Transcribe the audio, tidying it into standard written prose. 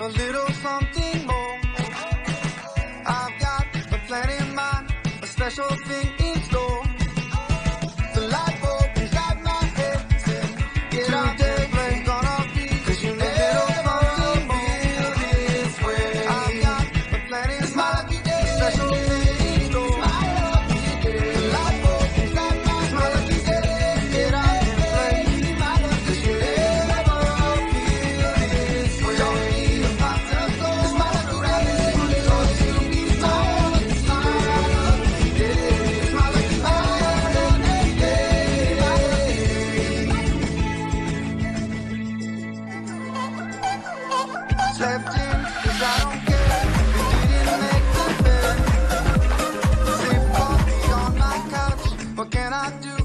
a little something more. I've got a plan in mind, a special thing in store. The light bulb inside my head said, get out there, play, gonna be, 'cause you never feel this way. I've got a plan in mind, a special thing in store. The light bulb inside my head said, get out and play, 'cause you never feel this way. Don't need a master soul, it's my lucky day. Don't you need a smile, it's my lucky day. It's my lucky day. Slept in, 'cause I don't care. You didn't make the bed. Sip coffee on my couch. What can I do?